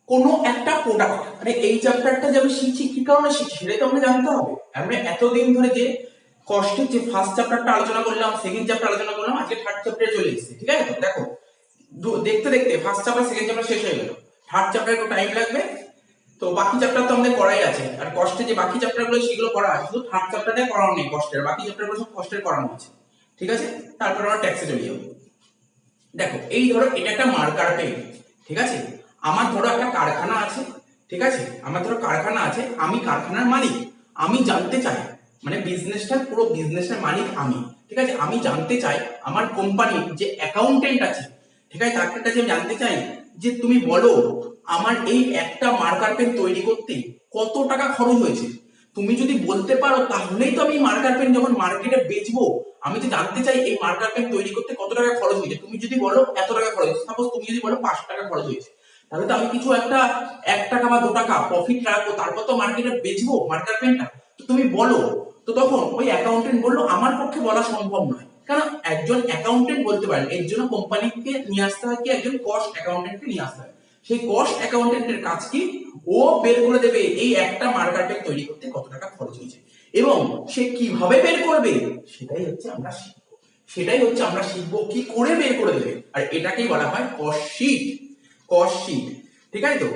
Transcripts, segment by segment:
কোনো একটা প্রোডাক্ট, মানে এই চ্যাপ্টারটা যে আমি শিখছি কি কারণে শিখছি সেটাই তো আমাকে জানতে হবে। আমরা এতদিন ধরে যে কষ্টের যে ফার্স্ট চ্যাপ্টারটা আলোচনা করলাম, সেকেন্ড চ্যাপ্টার আলোচনা করলাম, আজকে থার্ড চ্যাপ্টারে চলে এসেছি। ঠিক আছে, তো দেখো দেখতে দেখতে ফার্স্ট চ্যাপ্টার সেকেন্ড চ্যাপ্টার শেষ হয়ে গেল, থার্ড চ্যাপ্টারে একটু টাইম লাগবে। তো বাকি চ্যাপ্টার তো আমাদের করাই আছে, আর কষ্টের যে বাকি চ্যাপ্টারগুলো সেগুলো করা আছে, শুধু থার্ড চ্যাপ্টারটাই করানো নেই কষ্টের, বাকি চ্যাপ্টারগুলো সব কষ্টের করানো আছে। ঠিক আছে, তারপর আমরা ট্যাক্সে চলে যাবো। দেখো এই ধরো এটা একটা মার্কার পেন, ঠিক আছে। আমার ধরো একটা কারখানা আছে, ঠিক আছে, আমার ধরো কারখানা আছে, আমি কারখানার মালিক। আমি জানতে চাই, মানে বিজনেসটার পুরো বিজনেসের মালিক আমি, ঠিক আছে। আমি জানতে চাই আমার কোম্পানির যে অ্যাকাউন্টেন্ট আছে, ঠিক আছে, তার কাছে আমি জানতে চাই যে তুমি বলো আমার এই একটা মার্কার পেন তৈরি করতে কত টাকা খরচ হয়েছে। তুমি যদি বলতে পারো তাহলেই তো আমি মার্কার পেন যখন মার্কেটে বেচবো, আমি তো জানতে চাই এই মার্কার পেন তৈরি করতে কত টাকা খরচ হয়েছে। তুমি যদি বলো এত টাকা খরচ হয়েছে, সাপোজ তুমি যদি বলো 5 টাকা খরচ হয়েছে, তাহলে তো আমি কিছু একটা 1 টাকা বা 2 টাকা প্রফিট রাখবো, তারপর তো মার্কেটে বেচবো মার্কার পেনটা। তো তুমি বলো, তো তখন ওই অ্যাকাউন্টেন্ট বললো আমার পক্ষে বলা সম্ভব নয়, কারণ একজন অ্যাকাউন্টেন্ট বলতে পারেন, এর জন্য কোম্পানিকে নিয়ে আসতে হয় কি একজন কস্ট অ্যাকাউন্টেন্টকে নিয়ে আসতে হয়। সেই কস্ট অ্যাকাউন্টেন্টের কাজ কি, ও বের করে দেবে এই একটা মার্কার পেন তৈরি করতে কত টাকা খরচ হয়েছে, এবং সে কিভাবে বের করবে সেটাই হচ্ছে আমরা শিখবো। সেটাই হচ্ছে আমরা শিখবো কি করে বের করে দেবে, আর এটাকেই বলা হয় কস্ট শিট। কস্ট শিট, ঠিক আছে। তো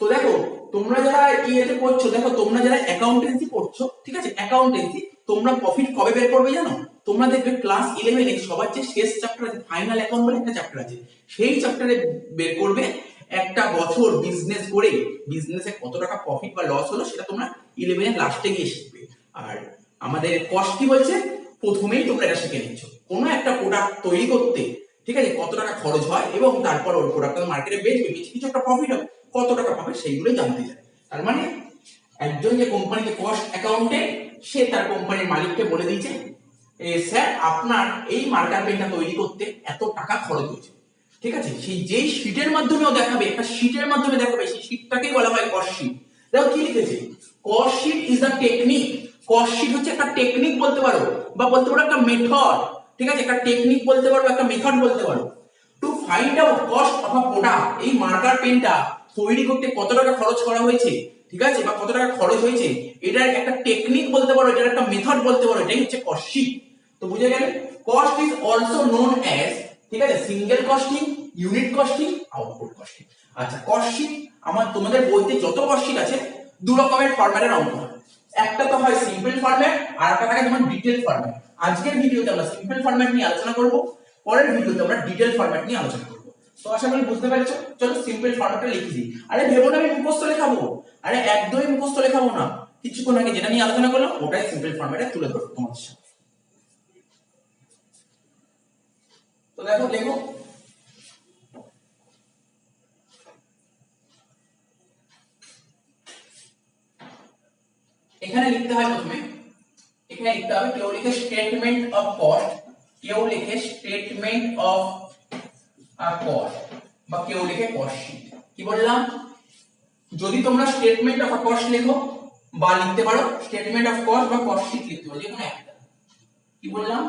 তো দেখো তোমরা যারা ইয়েতে পড়ছো, দেখো তোমরা যারা অ্যাকাউন্টেন্সি পড়ছো, ঠিক আছে, অ্যাকাউন্টেন্সি, তোমরা প্রফিট কবে বের করবে জানো? তোমরা দেখবে ক্লাস 11 এ সবার যে শেষ চ্যাপ্টার আছে ফাইনাল অ্যাকাউন্ট বলে একটা চ্যাপ্টার আছে, সেই চ্যাপ্টারে বের করবে একটা বছর বিজনেস করে বিজনেসে কত টাকা প্রফিট বা লস হলো, সেটা তোমরা 11 এর লাস্টে গিয়ে শিখবে। আর আমাদের কস্ট কি বলছে, প্রথমেই তোমরা এটা শিখে নিচ্ছ কোনো একটা প্রোডাক্ট তৈরি করতে, ঠিক আছে, কত টাকা খরচ হয়, এবং তারপর ওই প্রোডাক্টটা মার্কেটে বেচবে, বেচে কিছু একটা প্রফিট হবে, কত টাকা পাবে সেইগুলোই জানতে চায়। তার মানে একজন যে কোম্পানিতে কস্ট অ্যাকাউন্টেন্ট, সে তার কোম্পানির মালিককে বলে দিয়েছে স্যার আপনার এই মার্কার পেনটা তৈরি করতে এত টাকা খরচ হয়েছে, ঠিক আছে। সেই যেই শীটের মাধ্যমে ও দেখাবে, একটা শীটের মাধ্যমে দেখাবে, সেই শীটটাকেই বলা হয় কস্ট শীট। দেখো কি লিখেছে, cost sheet is the technique. Cost sheet হচ্ছে একটা টেকনিক বলতে পারো, বা বলতে পারো একটা মেথড, ঠিক আছে, একটা টেকনিক বলতে পারো, একটা মেথড বলতে পারো, to find out cost of a product. এই মার্কার পেনটা তৈরি করতে কত টাকা খরচ করা হয়েছে, ঠিক আছে, বা কত টাকা খরচ হয়েছে, এটার একটা টেকনিক বলতে পারো, এটার একটা মেথড বলতে পারো, এটাই হচ্ছে কস্ট শীট। তো বুঝে গেলে, cost is also known as, ঠিক আছে, single costing, unit costing, output costing. আচ্ছা কস্ট শীট, আমার তোমাদের বইতে যত কস্ট শীট আছে দু রকমের ফরম্যাটের অঙ্ক হয়, একটা তো হয় সিম্পল ফরম্যাট, আর একটা থাকে তোমার ডিটেল ফরম্যাট। আজকের ভিডিওতে আমরা সিম্পল ফরম্যাট নিয়ে আলোচনা করব, পরের ভিডিওতে আমরা ডিটেল ফরম্যাট নিয়ে আলোচনা করব। তো আশা করি বুঝতে পেরেছো। চলো সিম্পল ফরম্যাটটা লিখে দিই। আরে ভেবো না আমি মুখস্থ লেখাবো, আরে একদমই মুখস্থ লেখাবো না, কিছুক্ষণ আগে যেটা নিয়ে আলোচনা করলাম ওটাই সিম্পল ফরম্যাটে তুলে ধরবো তোমাদের সামনে। তো দেখো লেখো, এখানে লিখতে হয় প্রথমে, এখানে লিখতে হবে, কেউ লিখে স্টেটমেন্ট অফ কস্ট, কেউ লিখে স্টেটমেন্ট অফ কস্ট, বা কেউ লিখে কস্ট শীট। কি বললাম, যদি তোমরা স্টেটমেন্ট অফ কস্ট লেখো বা লিখতে পারো স্টেটমেন্ট অফ কস্ট বা কস্ট শীট লিখতে পারো, যে কোনো একটা। কি বললাম,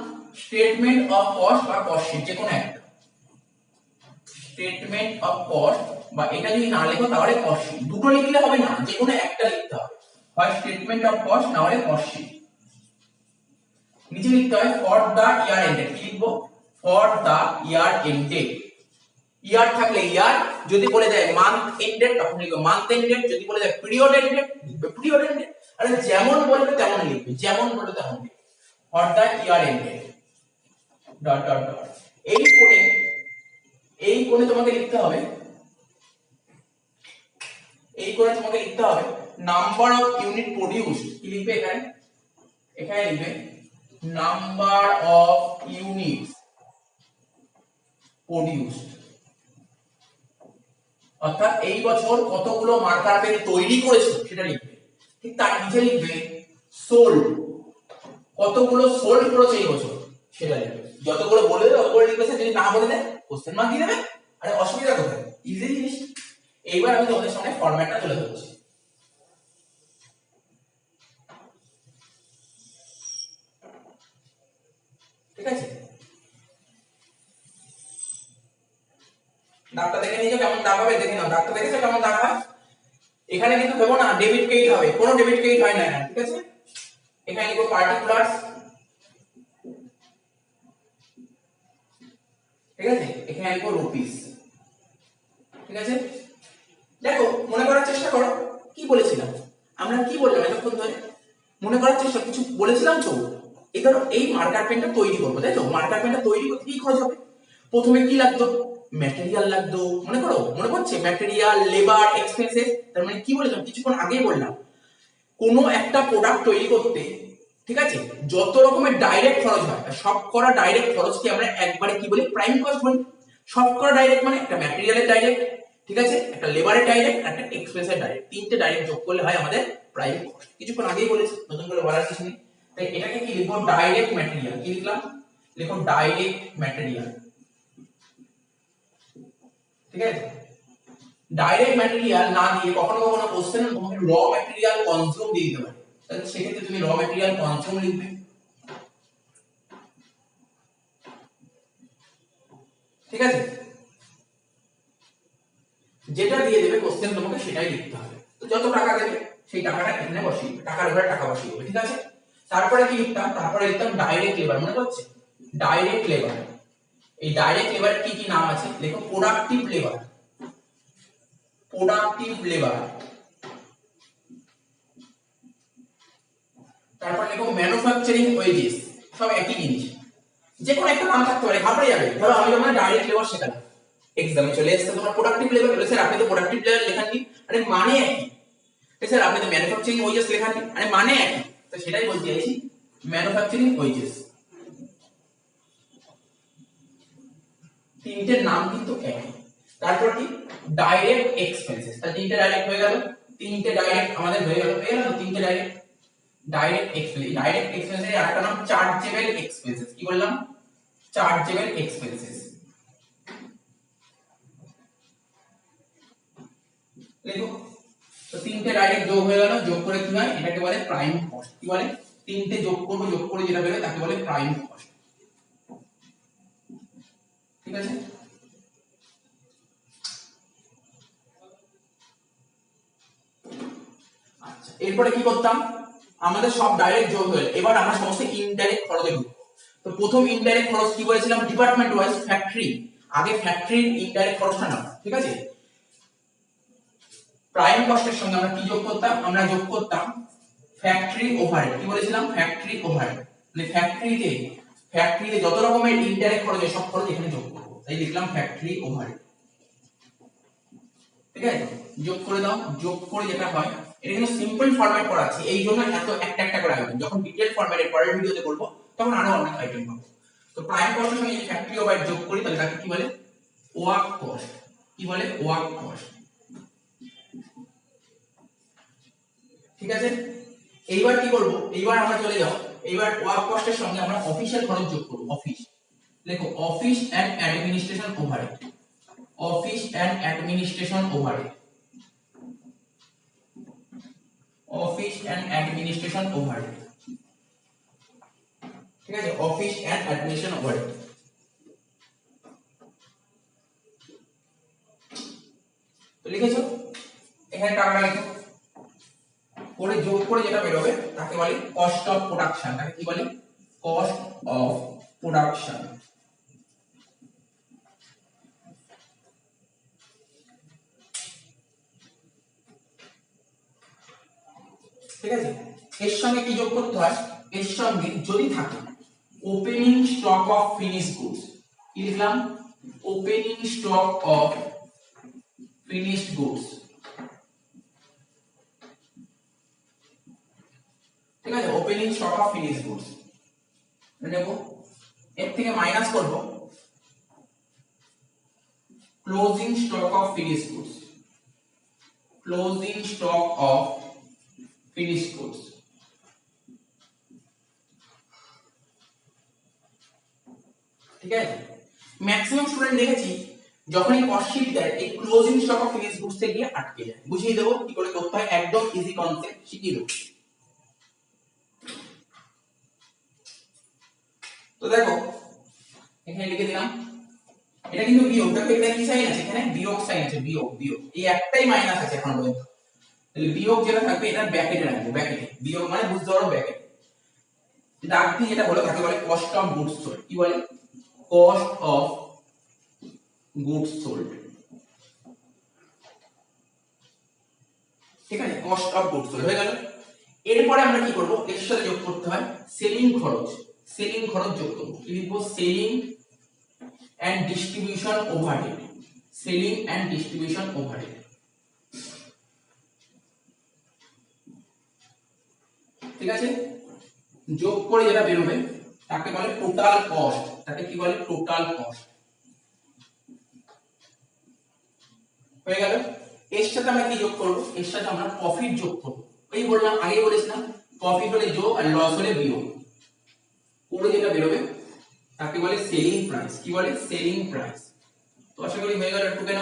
স্টেটমেন্ট অফ কস্ট বা কস্ট শীট, যে কোনো একটা। স্টেটমেন্ট অফ কস্ট, বা এটা যদি না লেখো তাহলে কস্ট শীট, দুটো লিখলে হবে না, যে কোনো একটা লিখতে হবে, হয় স্টেটমেন্ট অফ কস্ট না হলে কস্ট শীট। নিচে লিখতে হয় ফর দা ইয়ার এন্ডেড, কি লিখবো, ফর দা ইয়ার এন্ডেড। ইয়ার থাকলে ইয়ার, যদি বলে দেয় মান্থ এন্ডেড তখন লিখবে মান্থ এন্ডেড, যদি বলে দেয় পিরিয়ড এন্ডেড লিখবে পিরিয়ড এন্ডেড। আরে যেমন বলবে তেমন লিখবে, যেমন বলবে তেমন লিখবে, for the year ended dot dot dot. এই কোণে, এই কোণে তোমাকে লিখতে হবে, এই কোণে তোমাকে লিখতে হবে নাম্বার অফ ইউনিট প্রোডিউসড। কি লিখবে এখানে, এখানে লিখবে নাম্বার অফ ইউনিটস প্রোডিউসড, অর্থাৎ এই বছর কতগুলো মার্কার পেন তৈরি করেছে সেটা লিখবে। ঠিক তার নিচে লিখবে সোল্ড, কতগুলো সোল্ড করেছে এই বছর সেটা লিখবে। যতগুলো বলে দেবে ততগুলো লিখবে, যদি না বলে দেয় কোশ্চেন মার্ক দিয়ে দেবে। আরে অসুবিধা কোথায়, ইজি জিনিস। এইবার আমি তোমাদের সামনে ফরম্যাটটা তুলে ধরছি। ঠিক আছে, দাগটা দেখে নিয়ে যাও কেমন দাগ হবে, দেখে নাও দাগটা দেখেছো কেমন দাগ হয়। এখানে কিন্তু দেবো না ডেবিট ক্রেডিট হবে, কোনো ডেবিট ক্রেডিট হয় না এখানে, ঠিক আছে। এখানে লিখো পার্টিকুলারস, ঠিক আছে। এখানে লিখো রুপিস, ঠিক আছে। দেখো মনে করার চেষ্টা করো কি বলেছিলাম, আমরা কি বললাম এতক্ষণ ধরে, মনে করার চেষ্টা, কিছু বলেছিলাম তো। এই ধরো এই মার্কার পেনটা তৈরি করবো, তাই তো। মার্কার পেনটা তৈরি করতে কি খরচ হবে, প্রথমে কি লাগতো, ম্যাটেরিয়াল লাগতো, মনে করো, মনে পড়ছে, ম্যাটেরিয়াল, লেবার, এক্সপেন্সেস। তার মানে কি বলেছিলাম কিছুক্ষণ আগেই বললাম, কোনো একটা প্রোডাক্ট তৈরি করতে, ঠিক আছে, যত রকমের ডাইরেক্ট খরচ হয়, সব করা ডাইরেক্ট খরচকে আমরা একবারে কি বলি, প্রাইম কস্ট বলি। সব করা ডাইরেক্ট মানে একটা ম্যাটেরিয়ালের ডাইরেক্ট, ঠিক আছে, একটা লেবারের ডাইরেক্ট, একটা এক্সপেন্সের ডাইরেক্ট, তিনটে ডাইরেক্ট যোগ করলে হয় আমাদের প্রাইম কস্ট। কিছুক্ষণ আগেই বলেছি, নতুন করে বলার কিছু নেই। তাই এটাকে কি লিখবো, ডাইরেক্ট ম্যাটেরিয়াল। কি লিখলাম, লিখো ডাইরেক্ট ম্যাটেরিয়াল, ঠিক আছে। ডাইরেক্ট ম্যাটেরিয়াল না দিয়ে কখনো কখনো কোশ্চেন তোমাকে র ম্যাটেরিয়াল কনজিউম দিয়ে দিতে পারে, তাহলে সেক্ষেত্রে তুমি র ম্যাটেরিয়াল কনজিউম লিখবে, ঠিক আছে। যেটা দিয়ে দেবে কোশ্চেন তোমাকে সেটাই লিখতে হবে। তো যত টাকা দেবে সেই টাকাটা এখানে বসিয়ে দেবে, টাকার উপরে টাকা বসিয়ে দেবে, ঠিক আছে। তারপরে কি লিখতাম, তারপরে লিখতাম ডাইরেক্ট লেবার, মনে পড়ছে, ডাইরেক্ট লেবার। এই ডাইরেক্ট লেবার কি কি নাম আছে, দেখো প্রোডাক্টিভ লেবার, প্রোডাক্টিভ লেবার, তারপর লিখো ম্যানুফ্যাকচারিং ওয়েজেস, সব একই জিনিস, যে কোনো একটা নাম থাকতে পারে, ঘাবড়ে যাবে। ধরো আমি তোমার ডাইরেক্ট লেবার শেখালাম, এক্সামে চলে এসেছে তোমার প্রোডাক্টিভ লেবার, বলে স্যার আপনি তো প্রোডাক্টিভ লেবার লেখাননি, আরে মানে একই। স্যার আপনি তো ম্যানুফ্যাকচারিং ওয়েজেস লেখাননি, আরে মানে একই। তো সেটাই বলতে চাইছি, ম্যানুফ্যাকচারিং ওয়েজেস, তিনটের নাম কিন্তু একই। তারপর কি, ডাইরেক্ট এক্সপেন্সেস, তাহলে তিনটে ডাইরেক্ট হয়ে গেল, তিনটে ডাইরেক্ট আমাদের হয়ে গেল, তিনটে ডাইরেক্ট। ডাইরেক্ট এক্সপেন্স, ডাইরেক্ট এক্সপেন্সের আরেকটা নাম চার্জেবল এক্সপেন্সেস। কি বললাম, চার্জেবল এক্সপেন্সেস, দেখো। তো তিনটে ডাইরেক্ট যোগ হয়ে গেল, যোগ করে কি হয়, এটাকে বলে প্রাইম কস্ট। কি বলে, তিনটে যোগ করব, যোগ করে যেটা বেরোবে তাকে বলে প্রাইম কস্ট, ঠিক আছে। আচ্ছা এরপরে কি করতাম, আমাদের সব ডাইরেক্ট যোগ হয়ে গেল, এবার আমরা সমস্ত ইনডাইরেক্ট খরচে ঢুকবো। তো প্রথম ইনডাইরেক্ট খরচ কি বলেছিলাম, ডিপার্টমেন্ট ওয়াইজ, ফ্যাক্টরি, আগে ফ্যাক্টরির ইনডাইরেক্ট খরচটা নাও, ঠিক আছে। প্রাইম কস্টের সঙ্গে আমরা কি যোগ করতাম, আমরা যোগ করতাম ফ্যাক্টরি ওভারহেড। কি বলেছিলাম, ফ্যাক্টরি ওভারহেড, মানে ফ্যাক্টরিতে যত রকমের ইনডাইরেক্ট খরচ সব খরচ এখানে যোগ করব, তাই লিখলাম ফ্যাক্টরি ওভারহেড, ঠিক আছে। যোগ করে দাও, যোগ করে যেটা হয়, এটা কিন্তু সিম্পল ফরম্যাট করা আছে, এই জন্য এত একটা একটা করে আইটেম, যখন ডিটেইল ফরম্যাটে পরের ভিডিওতে করব তখন আরো অনেক আইটেম হবে। তো প্রাইম কস্টের সঙ্গে এই ফ্যাক্টরি ওভারহেড যোগ করি, তাহলে তাকে কি বলে, ওয়ার্ক কস্ট। কি বলে, ওয়ার্ক কস্ট, ঠিক আছে। এইবার কি করব, এইবার আমরা চলে যাও, এইবার ওয়ার্ক কস্টের সঙ্গে আমরা অফিসিয়াল খরচ যোগ করব, অফিস, দেখো office and administration overhead, office and administration overhead, office and administration overhead, ঠিক আছে, অফিস এন্ড অ্যাডমিনিস্ট্রেশন ওভারহেড। তো লিখেছো, এখানে টাকাটা লিখো, করে যোগ করে যেটা বেরোবে তাকে বলে কস্ট অফ প্রোডাকশন, তাকে কি বলে, কস্ট অফ প্রোডাকশন, ঠিক আছে। এর সঙ্গে কি যোগ করতে হয়, এর সঙ্গে যদি থাকে opening stock of finish goods, কি লিখলাম, opening stock of finished goods, ঠিক আছে, opening stock of finished goods দেখো, এর থেকে মাইনাস করব closing stock of finished goods, closing stock of finished goods, ঠিক আছে। ম্যাক্সিমাম স্টুডেন্ট দেখেছি যখনই কস্ট শিট দেয় এই closing stock of finished goods গিয়ে আটকে যায়। বুঝিয়ে দেবো কি করে করতে হয়, একদম ইজি কনসেপ্ট শিখিয়ে দেবো। তো দেখো এখানে লিখে দিলাম এটা কিন্তু বিয়োগ, দেখো এটা কি সাইন আছে, এখানে বিয়োগ সাইন আছে, বিয়োগ বিয়োগ, এই একটাই মাইনাস আছে এখন পর্যন্ত, তাহলে বিয়োগ যেটা থাকবে এটা ব্র্যাকেটে রাখবো, ব্র্যাকেটে বিয়োগ মানে বুঝতে পারো ব্র্যাকেট। ডাক দিয়ে যেটা বলে তাকে বলে কস্ট অফ গুডস সোল্ড, কি বলে কস্ট অফ গুডস সোল্ড, ঠিক আছে, কস্ট অফ গুডস সোল্ড হয়ে গেল। এরপরে আমরা কি করব, এর সাথে যোগ করতে হয় সেলিং খরচ, সেলিং খরচ যোগ করব, কি লিখবো selling and distribution overhead, selling and distribution overhead, ঠিক আছে। যোগ করে যেটা বেরোবে তাকে বলে টোটাল কস্ট, তাকে কি বলে টোটাল কস্ট, হয়ে গেল। এর সাথে আমরা কি যোগ করব, এর সাথে আমরা প্রফিট যোগ করব, ওই বললাম আগেই বলেছিলাম প্রফিট হলে যোগ আর লস হলে বিয়োগ, করে যেটা বেরোবে তাকে বলে সেলিং প্রাইস, কি বলে সেলিং প্রাইস। তো আশা করি হয়ে গেল, একটু কেন,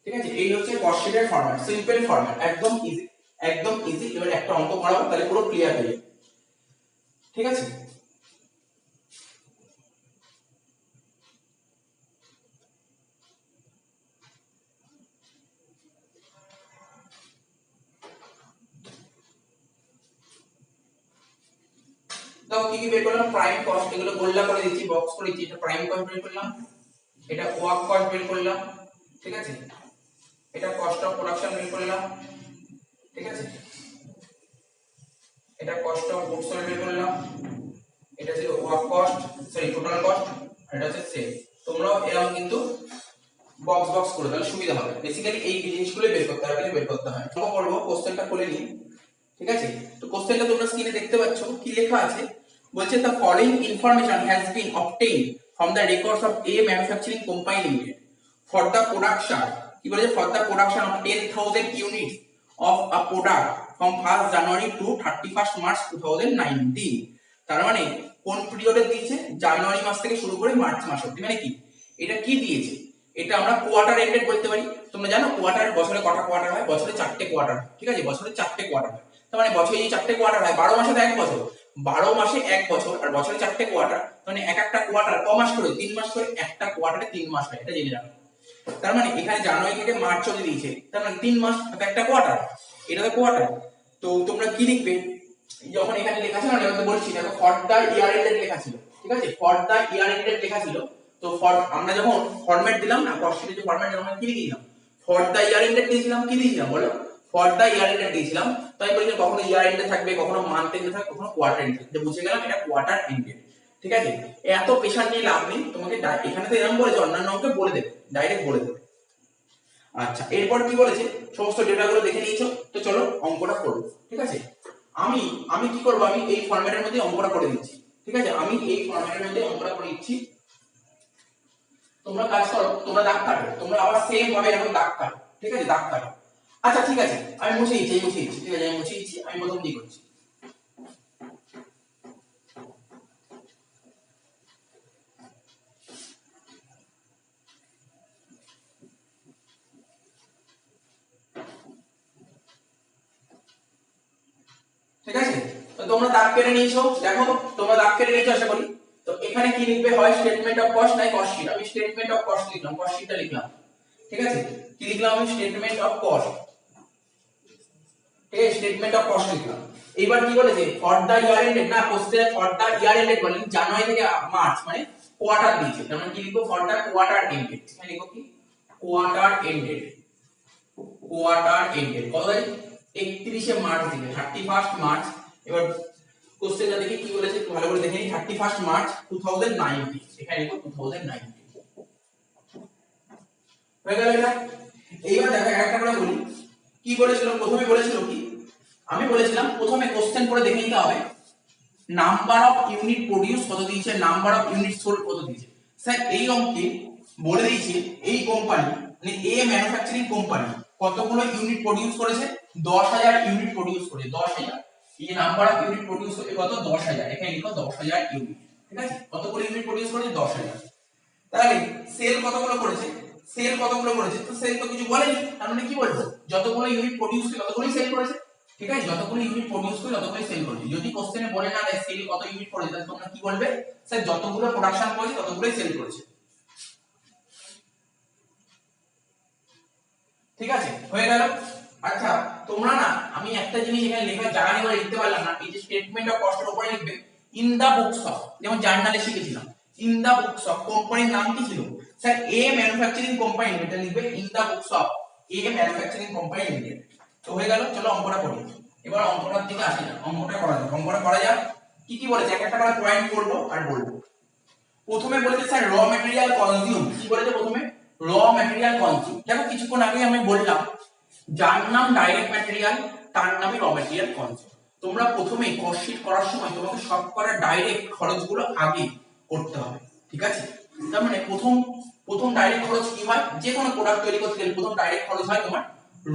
ঠিক আছে। এই হচ্ছে কস্ট শিটের ফরম্যাট, সিম্পল ফরম্যাট, একদম ইজি, একদম ইজি। এবার একটা অঙ্ক করাবো তাহলে পুরো ক্লিয়ার হয়ে যাবে, ঠিক আছে। দাও কি কি বের করলাম, প্রাইম কস্ট, এগুলো গোল্লা করে দিচ্ছি, বক্স করে দিচ্ছি, এটা প্রাইম কস্ট বের করলাম, এটা ওয়ার্ক কস্ট বের করলাম, ঠিক আছে, এটা কস্ট অফ প্রোডাকশন বের করলাম, ঠিক আছে, এটা কস্ট অফ গুডস সোল্ড বের করলাম, এটা ছিল work cost, sorry total cost, আর এটা হচ্ছে সেল। তোমরাও এরকম কিন্তু বক্স বক্স করে তাহলে সুবিধা হবে, বেসিক্যালি এই জিনিসগুলো বের করতে হবে, বের করতে হয়। তো করব, কোশ্চেনটা খুলে নিই, ঠিক আছে। তো কোশ্চেনটা তোমরা স্ক্রিনে দেখতে পাচ্ছ, কি লেখা আছে, বলছে the following information has been obtained from the records of a manufacturing company limited for the production, কি বলেছে, for the production of 10,000 units of a product from 1st January to 31st March 2019। তার মানে কোন পিরিয়ডে দিয়েছে, জানুয়ারি মাস থেকে শুরু করে মার্চ মাস অবধি, মানে কি এটা কি দিয়েছে, এটা আমরা কোয়ার্টার এন্ডেড বলতে পারি। তোমরা জানো কোয়ার্টার, বছরে কটা কোয়ার্টার হয়, বছরে 4টে কোয়ার্টার, ঠিক আছে, বছরে 4টে কোয়ার্টার হয়। তার মানে বছরে এই 4টে কোয়ার্টার হয়, 12 মাসে তো এক বছর, 12 মাসে এক বছর, আর বছরে 4টে কোয়ার্টার, মানে এক একটা কোয়ার্টার ক মাস করে, 3 মাস করে, একটা কোয়ার্টারে 3 মাস হয়, এটা জেনে রাখো। তার মানে এখানে জানুয়ারি থেকে মার্চ অবধি দিয়েছে, তার মানে 3 মাস, তো একটা কোয়ার্টার, এটা তো কোয়ার্টার। তো তোমরা কি লিখবে, যখন এখানে লেখা ছিল না, আমি তো বলছি দেখো ফর দা ইয়ার এন্ডেড লেখা ছিল, ঠিক আছে, ফর দা ইয়ার এন্ডেড লেখা ছিল। তো ফর আমরা যখন ফরম্যাট দিলাম না, কস্টের যে ফরম্যাট আমরা কি লিখেছিলাম, ফর দা ইয়ার এন্ডেড দিয়েছিলাম, কি দিয়েছিলাম বলো, ফর দা ইয়ার এন্ডেড দিয়েছিলাম। তাই বলি কখনো ইয়ার এন্ডে থাকবে, কখনো মান্থ এন্ডে থাকবে, কখনো কোয়ার্টার এন্ডে, এটা বুঝে গেলাম এটা কোয়ার্টার এন্ডেড, ঠিক আছে। এত প্রেশার নিয়ে লাভ নেই, তোমাকে এখানে তো এরকম বলেছে, অন্যান্য অঙ্কে বলে দেবে, ডাইরেক্ট বলে দেবে। আচ্ছা এরপর কি বলেছে, সমস্ত ডেটাগুলো দেখে নিয়েছো, তো চলো অঙ্কটা করবো, ঠিক আছে। আমি আমি কি করব, আমি এই ফরম্যাটের মধ্যে অঙ্কটা করে দিচ্ছি, ঠিক আছে, আমি এই ফরম্যাটের মধ্যে অঙ্কটা করে দিচ্ছি। তোমরা কাজ করো, তোমরা দাগ কাটো, তোমরা আবার সেম ভাবে এরকম দাগ কাটো, ঠিক আছে, দাগ কাটো। আচ্ছা ঠিক আছে, আমি মুছে দিচ্ছি, ঠিক আছে, আমি মুছে দিচ্ছি, আমি প্রথম দিয়ে করছি। ঠিক আছে, তো তোমরা দাগ কেটে নিয়েছো, দেখো তোমরা দাগ কেটে নিয়েছো আশা করি। তো এখানে কি লিখবে, হয় স্টেটমেন্ট অফ কস্ট নাই কস্ট শিট, আমি স্টেটমেন্ট অফ কস্ট লিখলাম, কস্ট শিটটা লিখলাম, ঠিক আছে, কি লিখলাম আমি স্টেটমেন্ট অফ কস্ট, ঠিক আছে, স্টেটমেন্ট অফ কস্ট লিখলাম। এবার কি বলেছে, ফর দা ইয়ার এন্ডেড, না কোশ্চেনে ফর দা ইয়ার এন্ডেড বলেন, জানুয়ারি থেকে মার্চ মানে কোয়ার্টার দিয়েছে, তার মানে কি লিখবো, ফর দা কোয়ার্টার এন্ডেড, এখানে লিখবো কি কোয়ার্টার এন্ডেড, কোয়ার্টার এন্ডেড কত তারিখ, 31শে মার্চ দিবে, 31st মার্চ। এবার কোশ্চেনটা দেখি কি বলেছে, একটু ভালো করে দেখে নিই, 31st মার্চ 2019, এখানে লিখো 2019, হয়ে গেল এটা। এইবার দেখো একটা করে বলি, কি বলেছিল প্রথমে, বলেছিল কি, আমি বলেছিলাম প্রথমে কোশ্চেন পড়ে দেখে নিতে হবে নাম্বার অফ ইউনিট প্রোডিউস কত দিয়েছে, নাম্বার অফ ইউনিট সোল্ড কত দিয়েছে। স্যার এই অঙ্কে বলে দিয়েছে এই কোম্পানি মানে এ ম্যানুফ্যাকচারিং কোম্পানি কতগুলো ইউনিট প্রোডিউস করেছে, 10,000 ইউনিট প্রোডিউস করে, 10,000, এই নাম্বার অফ ইউনিট প্রোডিউস করে কত, 10,000, এখানে লিখো 10,000 ইউনিট, ঠিক আছে, কতগুলো ইউনিট প্রোডিউস করেছে, 10,000। তাহলে সেল কতগুলো করেছে, সেল কতগুলো করেছে, তো সেল তো কিছু বলেনি, তার মানে কি বলবো, যতগুলো ইউনিট প্রোডিউস করে ততগুলোই সেল করেছে, ঠিক আছে, যতগুলো ইউনিট প্রডিউস করি ততগুলো সেল করি। যদি কোশ্চেনে বলে না দেয় সেল কত ইউনিট করেছে, তাহলে তোমরা কি বলবে, স্যার যতগুলো প্রোডাকশন করেছে ততগুলোই সেল করেছে। ঠিক আছে, হয়ে গেল। আচ্ছা তোমরা না, আমি একটা জিনিস এখানে লেখার জায়গা নেই বলে লিখতে পারলাম না, এই যে স্টেটমেন্ট অফ কস্টের উপরে লিখবে ইন দা বুকস অফ, যেমন জার্নালে শিখেছিলাম ইন দা বুকস অফ, কোম্পানির নাম কি ছিল sir A manufacturing company limited, লিখবে in the books of A manufacturing company limited. তো হয়ে গেল, চলো অঙ্কটা করি। এবার অঙ্কটার দিকে আসি না, অঙ্কটা করা যাক, অঙ্কটা করা যাক। কি কি বলেছে এক একটা করে পয়েন্ট করব আর বলবো। প্রথমে বলেছে স্যার র ম্যাটেরিয়াল কনজিউম, কি বলেছে প্রথমে, র ম্যাটেরিয়াল কনজিউম। দেখো কিছুক্ষণ আগে আমি বললাম যার নাম ডাইরেক্ট ম্যাটেরিয়াল তার নামই র ম্যাটেরিয়াল কনজিউম। তোমরা প্রথমে কস্ট শীট করার সময় তোমাকে সব করা ডাইরেক্ট খরচগুলো আগে করতে হবে, ঠিক আছে। তার মানে প্রথম প্রথম ডাইরেক্ট খরচ কি হয়, যে কোনো প্রোডাক্ট তৈরি করতে গেলে প্রথম ডাইরেক্ট খরচ হয় তোমার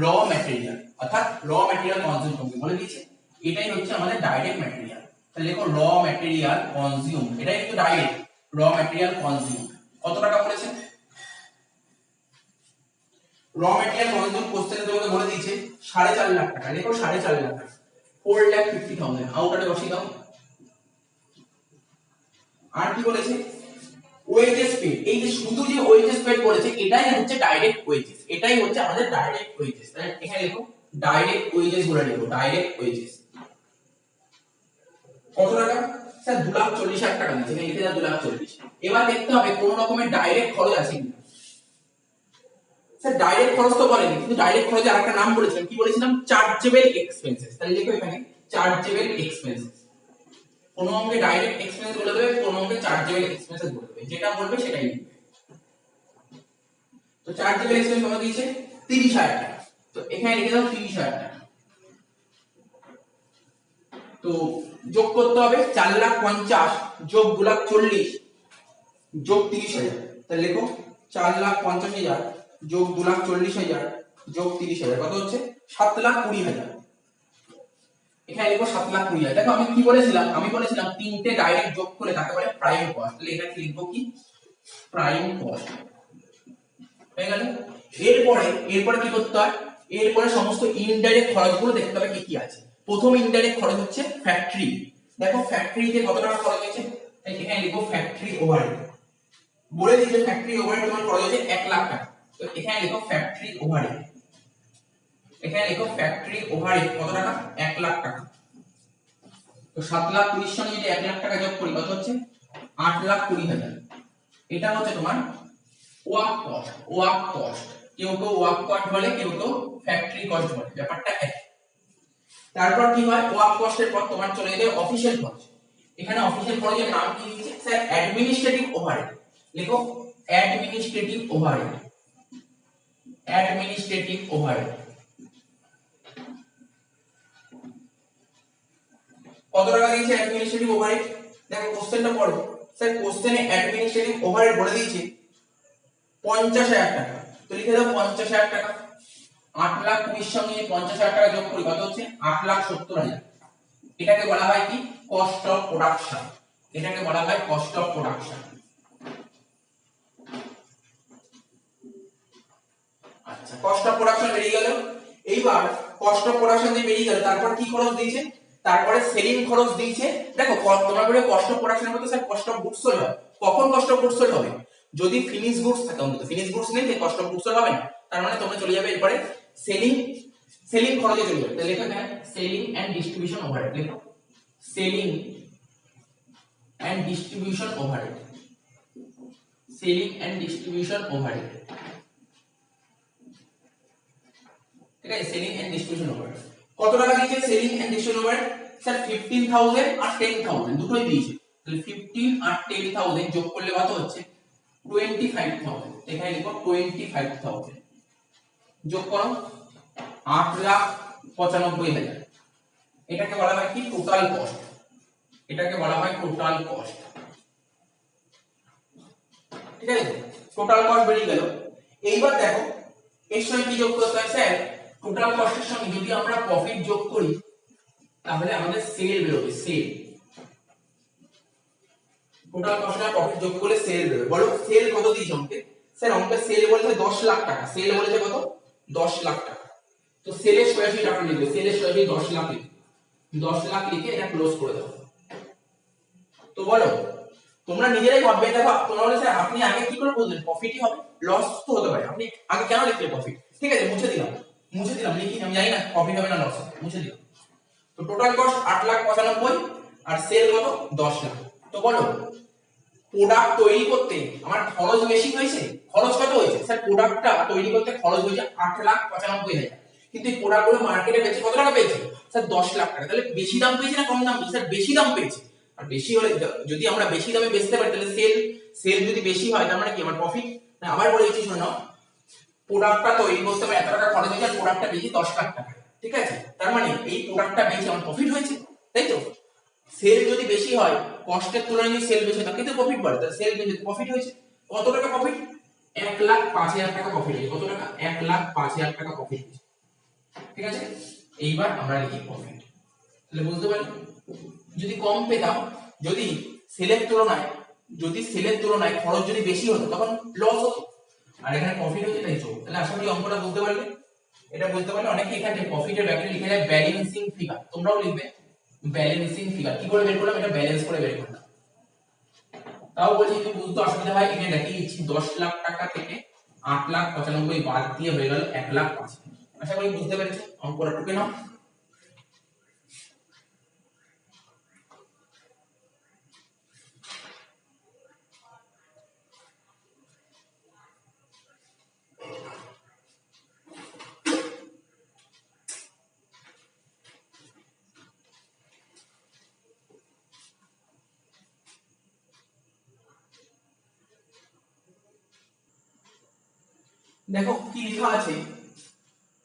র ম্যাটেরিয়াল, অর্থাৎ র ম্যাটেরিয়াল কনজিউম তোমাকে বলে দিয়েছে, এটাই হচ্ছে আমাদের ডাইরেক্ট ম্যাটেরিয়াল। তাহলে দেখো র ম্যাটেরিয়াল কনজিউম, এটাই কিন্তু ডাইরেক্ট র ম্যাটেরিয়াল কনজিউম। কত টাকা বলেছে, র ম্যাটেরিয়াল কনজিউম কোশ্চেনে তোমাকে বলে দিয়েছে 4.5 লাখ টাকা, দেখো 4.5 লাখ টাকা, 4,50,000 আউটারে বসিয়ে দাও। আর কি বলেছে, ওয়েজেস পেড, এই যে শুধু যে ওয়েজেস পেড বলেছে এটাই হচ্ছে ডাইরেক্ট ওয়েজেস, এটাই হচ্ছে আমাদের ডাইরেক্ট ওয়েজেস। তাহলে এখানে দেখো ডাইরেক্ট ওয়েজেস বলে লিখো, ডাইরেক্ট ওয়েজেস কত টাকা স্যার 2,40,000 টাকা দিচ্ছে, এখানে লিখে দাও 2,40,000। এবার দেখতে হবে কোন রকমের ডাইরেক্ট খরচ আছে কিনা। স্যার ডাইরেক্ট খরচ তো বলেনি, কিন্তু ডাইরেক্ট খরচের আরেকটা নাম বলেছিলাম, কি বলেছিলাম, চার্জেবল এক্সপেন্সেস। তাহলে লিখো এখানে চার্জেবল এক্সপেন্সেস। কোন অঙ্কে ডাইরেক্ট এক্সপেন্স বলে দেবে, কোন অঙ্কে চার্জেবল এক্সপেন্সেস বলে দেবে, যেটা বলবে সেটাই লিখবে। তো চার্জেবল এক্সপেন্স কত দিয়েছে 30,000 টাকা, তো এখানে লিখে দাও 30,000 টাকা। তো যোগ করতে হবে 4,50,000 যোগ 2,40,000 যোগ 30,000, তাহলে লিখো 4,50,000 যোগ 2,40,000 যোগ 30,000 কত হচ্ছে 7,20,000। এখানে লিখো 7,20,000। দেখো আমি কি বলেছিলাম, আমি বলেছিলাম তিনটে ডাইরেক্ট যোগ করে তাকে বলে প্রাইম কস্ট, তাহলে এখানে লিখবো কি প্রাইম কস্ট। হয়ে গেল। এরপরে কি করতে হয়, এরপরে সমস্ত ইনডাইরেক্ট খরচগুলো দেখতে হবে কি কি আছে। প্রথম ইনডাইরেক্ট খরচ হচ্ছে ফ্যাক্টরি। দেখো ফ্যাক্টরিতে কত টাকা খরচ হয়েছে, তাই এখানে লিখো ফ্যাক্টরি ওভারহেড, বলে দিয়েছে ফ্যাক্টরি ওভারহেড তোমার খরচ হয়েছে 1 লাখ টাকা, তো এখানে লিখো ফ্যাক্টরি ওভারহেড, এখানে লিখো ফ্যাক্টরি ওভারহেড কত টাকা 1 লাখ টাকা। তো 7,20,000 সঙ্গে যদি 1 লাখ টাকা যোগ করি কত হচ্ছে 8,20,000। এটা হচ্ছে তোমার ওয়ার্ক কস্ট, ওয়ার্ক কস্ট, কেউ কেউ ওয়ার্ক কস্ট বলে, কেউ কেউ ফ্যাক্টরি কস্ট বলে, ব্যাপারটা এক। তারপর কি হয়, ওয়ার্ক কস্টের পর তোমার চলে যাবে অফিসিয়াল খরচ। এখানে অফিসিয়াল খরচের নাম কি দিয়েছে স্যার অ্যাডমিনিস্ট্রেটিভ ওভারহেড, লিখো অ্যাডমিনিস্ট্রেটিভ ওভারহেড, অ্যাডমিনিস্ট্রেটিভ ওভারহেড কত টাকা দিয়েছে অ্যাডমিনিস্ট্রেটিভ ওভারহেড। দেখো কোশ্চেনটা পড়ো, স্যার কোশ্চেনে অ্যাডমিনিস্ট্রেটিভ ওভারহেড বলে দিয়েছে 50,000 টাকা, তো লিখে দাও 50,000 টাকা। 8,20,000 সঙ্গে 50,000 টাকা যোগ করি কত হচ্ছে 8,70,000। এটাকে বলা হয় কি কস্ট অফ প্রোডাকশন, এটাকে বলা হয় কস্ট অফ প্রোডাকশন। আচ্ছা কস্ট অফ প্রোডাকশন বেরিয়ে গেল। এইবার কস্ট অফ প্রোডাকশন যে বেরিয়ে গেল, তারপর কি খরচ দিয়েছে, তারপরে সেলিং খরচ দিয়েছে। দেখো তোমরা বলে কস্ট অফ প্রোডাকশনের মধ্যে sir cost of goods sold হয়, কখন কস্ট অফ গুডস সোল্ড হবে, যদি ফিনিশ গুডস থাকে, অন্তত ফিনিশ গুডস নেই তাই কস্ট অফ গুডস সোল্ড হবে না। তার মানে তোমরা চলে যাবে এরপরে সেলিং, সেলিং খরচে চলে যাবে। তাহলে লেখো এখানে সেলিং এন্ড ডিস্ট্রিবিউশন ওভারহেড, লেখো selling and distribution overhead, selling and distribution overhead, ঠিক আছে। সেলিং এন্ড ডিস্ট্রিবিউশন ওভারহেড কত টাকা দিয়েছে selling and distribution overhead sir 15,000 আর 10,000 দুটোই দিয়েছে। তাহলে 15 আর 10,000 যোগ করলে কত হচ্ছে 25,000, এখানে লিখো 25,000 যোগ করো 8,95,000। এটাকে বলা হয় কি টোটাল কস্ট, এটাকে বলা হয় টোটাল কস্ট, ঠিক আছে। টোটাল কস্ট বেরিয়ে গেল। এইবার দেখো এর সঙ্গে কি যোগ করতে হয় স্যার, টোটাল কস্টের সঙ্গে যদি আমরা প্রফিট যোগ করি তাহলে আমাদের সেল বেরোবে, সেল। টোটাল কস্ট আর প্রফিট যোগ করলে সেল বেরোবে। বলো সেল কত দিয়েছে অঙ্কে, স্যার অঙ্কে সেল বলেছে 10 লাখ টাকা, সেল বলেছে কত 10 লাখ টাকা। তো সেলের সোজাসুজি টাকা লিখবে, সেলের সোজাসুজি 10 লাখ লিখবে, 10 লাখ লিখে এটা ক্লোজ করে দাও। তো বলো তোমরা নিজেরাই ভাববে, দেখো তোমরা বলে স্যার আপনি আগে কি করে বললেন প্রফিটই হবে, লস তো হতে পারে, আপনি আগে কেন লিখলে প্রফিট? ঠিক আছে মুছে দিলাম, লিখি, আমি জানি না প্রফিট হবে না লস হবে, মুছে দিলাম। তো টোটাল কস্ট 8,95,000 আর সেল কত 10 লাখ। তো বলো প্রোডাক্ট তৈরি করতে আমার খরচ বেশি হয়েছে, খরচ কত হয়েছে স্যার? প্রোডাক্টটা তৈরি করতে খরচ হয়েছে 8,95,000, কিন্তু এই প্রোডাক্টগুলো মার্কেটে বেচে কত টাকা পেয়েছে স্যার? 10 লাখ টাকা। তাহলে বেশি দাম পেয়েছে না কম দাম পেয়েছে? স্যার বেশি দাম পেয়েছে। আর বেশি হলে যদি আমরা বেশি দামে বেচতে পারি তাহলে সেল যদি বেশি হয় তার মানে কি আমার প্রফিট। আবার বলে দিচ্ছি শোনো, প্রোডাক্টটা তৈরি করতে আমার এত টাকা খরচ হয়েছে আর প্রোডাক্টটা বেশি 10 লাখ টাকা, ঠিক আছে? তার মানে এই প্রোডাক্টটা বেশি আমার প্রফিট হয়েছে, তাই তো? সেল যদি বেশি হয়, কস্টের তুলনায় যদি সেল বেশি হয় তাহলে কিন্তু প্রফিট বাড়ে, তাহলে সেল বেশি প্রফিট হয়েছে। কত টাকা প্রফিট? 1,05,000 টাকা প্রফিট হয়েছে। কত টাকা? 1,05,000 টাকা প্রফিট হয়েছে, ঠিক আছে? এইবার আমরা লিখি প্রফিট। তাহলে বুঝতে পারলে যদি কম পেতাম, যদি সেলের তুলনায় খরচ যদি বেশি হতো তখন লস হতো, আর এখানে প্রফিট হচ্ছে, তাই তো। তাহলে আশা করি অঙ্কটা বুঝতে পারলে। এটা বুঝতে পারলে অনেকে এখানে প্রফিটের ব্যাপারে লিখে যায় ব্যালেন্সিং ফিগার, তোমরাও লিখবে ব্যালেন্সিং ফিগার। কি করে বের করলাম? এটা ব্যালেন্স করে বের করলাম। তাও বলছি যদি বুঝতে অসুবিধা হয় এখানে দেখিয়ে দিচ্ছি, 10 লাখ টাকা থেকে 8,95,000 বাদ দিয়ে হয়ে গেল 1,05,000। আশা করি বুঝতে পেরেছো, অঙ্কটা টুকে নাও। দেখো কি লেখা আছে,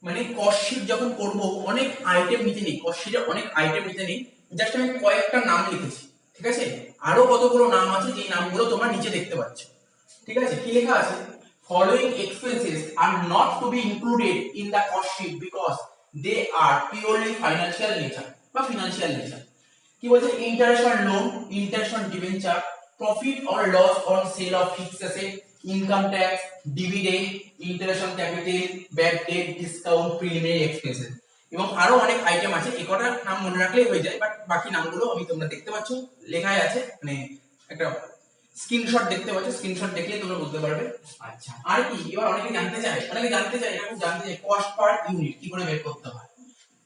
মানে কস্ট শীট যখন করব অনেক আইটেম নিতে নেই, কস্ট শীটে অনেক আইটেম নিতে নেই, জাস্ট আমি কয়েকটা নাম লিখেছি, ঠিক আছে? আরো কতগুলো নাম আছে যে নামগুলো তোমরা নিচে দেখতে পাচ্ছ, ঠিক আছে? কি লেখা আছে? following expenses are not to be included in the cost sheet because they are purely financial nature বা financial nature। কি বলছে? Interest on loan, interest on debenture, profit or loss on sale of fixed asset, income tax, dividend, interest on capital, bad debt, discount, preliminary expenses, এবং আরো অনেক item আছে। এই কটা নাম মনে রাখলেই হয়ে যায়, বাট বাকি নামগুলো আমি তোমরা দেখতে পাচ্ছ লেখাই আছে, মানে একটা স্ক্রিনশট দেখতে পাচ্ছ, স্ক্রিনশট দেখলে তোমরা বুঝতে পারবে। আচ্ছা আর কি, এবার অনেকে জানতে চায় এরকম জানতে চায় কস্ট পার ইউনিট কি করে বের করতে হয়,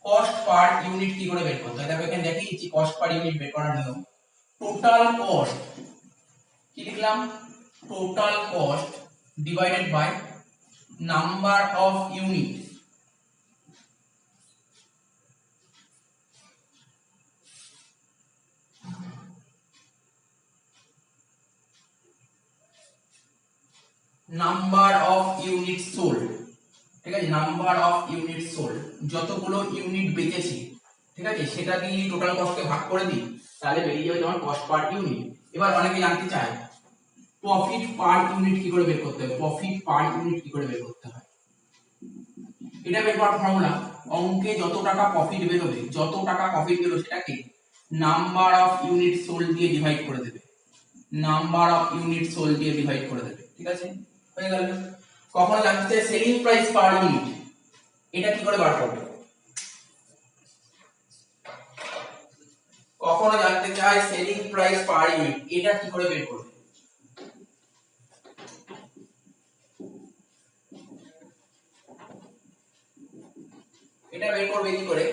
কস্ট পার ইউনিট কি করে বের করতে হয়। দেখো এখানে দেখিয়ে দিচ্ছি কস্ট পার ইউনিট বের করার নিয়ম। টোটাল কস্ট, কি লিখলাম? Total cost divided by number of unit, number of unit sold, ঠিক আছে? নাম্বার অফ ইউনিট সোল্ড, যতগুলো ইউনিট বেচেছি, ঠিক আছে, সেটা দিয়ে টোটাল কস্টকে ভাগ করে দিই, তাহলে বেরিয়ে যাবে তোমার কস্ট পার ইউনিট। এবার অনেকে জানতে চায় প্রফিট পার ইউনিট কি করে বের করতে হবে, প্রফিট পার ইউনিট কি করে বের করতে হয়। এটা বের করার ফর্মুলা, অঙ্কে যত টাকা প্রফিট বেরোবে, সেটাকে নাম্বার অফ ইউনিট সোল্ড দিয়ে ডিভাইড করে দেবে, নাম্বার অফ ইউনিট সোল্ড দিয়ে ডিভাইড করে দেবে, ঠিক আছে? হয়ে গেল। কখনো জানতে চাই সেলিং প্রাইস পার ইউনিট, এটা কি করে বার করবে? কখনো জানতে চাই সেলিং প্রাইস পার ইউনিট, এটা কি করে বের করবে? এটা বের করবে কি করে?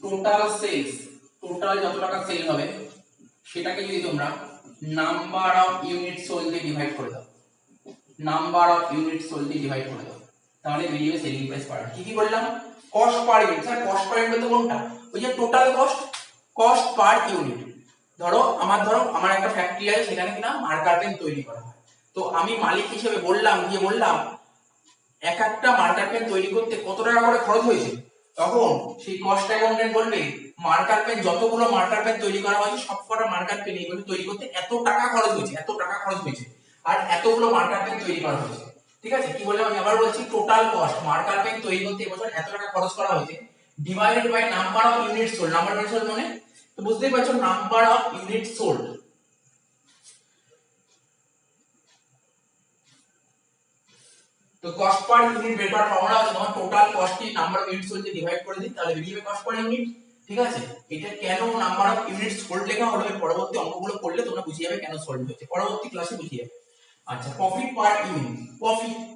টোটাল সেলস, টোটাল যত টাকা সেল হবে সেটাকে যদি তোমরা নাম্বার অফ ইউনিট সোল্ড দিয়ে ডিভাইড করে দাও, নাম্বার অফ ইউনিট সোল্ড দিয়ে ডিভাইড করে দাও, তাহলে বেরিয়ে যাবে সেলিং প্রাইস পার। কি কি বললাম? Cost per unit. Sir cost per unit বলতে কোনটা? ওই যে total cost, cost per unit. ধরো আমার একটা ফ্যাক্টরি আছে, সেখানে কিনা মার্কার পেন তৈরি করা হয়, তো আমি মালিক হিসেবে বললাম এক একটা মার্কার পেন তৈরি করতে কত টাকা করে খরচ হয়েছে, তখন সেই কস্ট অ্যাকাউন্টেন্ট বলবে মার্কার পেন, যতগুলো মার্কার পেন তৈরি করা হয়েছে সবকটা মার্কার পেন এগুলো তৈরি করতে এত টাকা খরচ হয়েছে, আর এতগুলো মার্কার পেন তৈরি করা হয়েছে, ঠিক আছে? কি বললাম আমি আবার বলছি, টোটাল কস্ট মার্কার পেন তৈরি করতে এবছর এত টাকা খরচ করা হয়েছে, divided by number of unit sold. Number of unit sold মানে তো বুঝতেই পারছো, নাম্বার অফ ইউনিট সোল্ড। তো কস্ট পার ইউনিট বের করার ফর্মুলা আছে তোমার টোটাল কস্ট কি নাম্বার অফ ইউনিটস দিয়ে ডিভাইড করে দিই, তাহলে বেরিয়ে যাবে কস্ট পার ইউনিট। ঠিক আছে, এটা কেন নাম্বার অফ ইউনিটস সোল্ড লেখা হলো এর পরবর্তী অঙ্কগুলো করলে তোমরা বুঝিয়ে যাবে কেন সোল্ড হয়েছে, পরবর্তী ক্লাসে বুঝিয়ে যাবে। আচ্ছা, প্রফিট পার ইউনিট।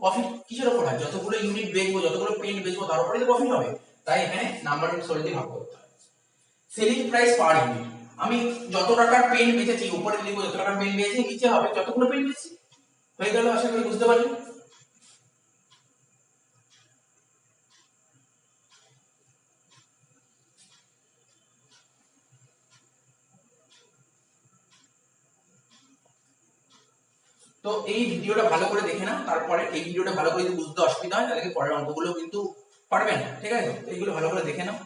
প্রফিট কিসের উপর হয়? যতগুলো ইউনিট বেচবো, যতগুলো পেন বেচবো তার উপরে তো প্রফিট হবে, তাই এখানে নাম্বার অফ সোল্ড দিয়ে ভাগ করতে হয়। সেলিং প্রাইস পার ইউনিট, আমি যত টাকার পেন বেচেছি উপরে লিখবো যত টাকার পেন বেচেছি, নিচে হবে যতগুলো পেন বেচেছি। হয়ে গেল, আশা করি বুঝতে পারলে। তো এই ভিডিওটা ভালো করে দেখে নাও, তারপরে এই ভিডিওটা ভালো করে যদি বুঝতে অসুবিধা হয় তাহলে পরের অঙ্কগুলো কিন্তু পারবে না। ঠিক আছে, তো এইগুলো ভালো করে দেখে নাও।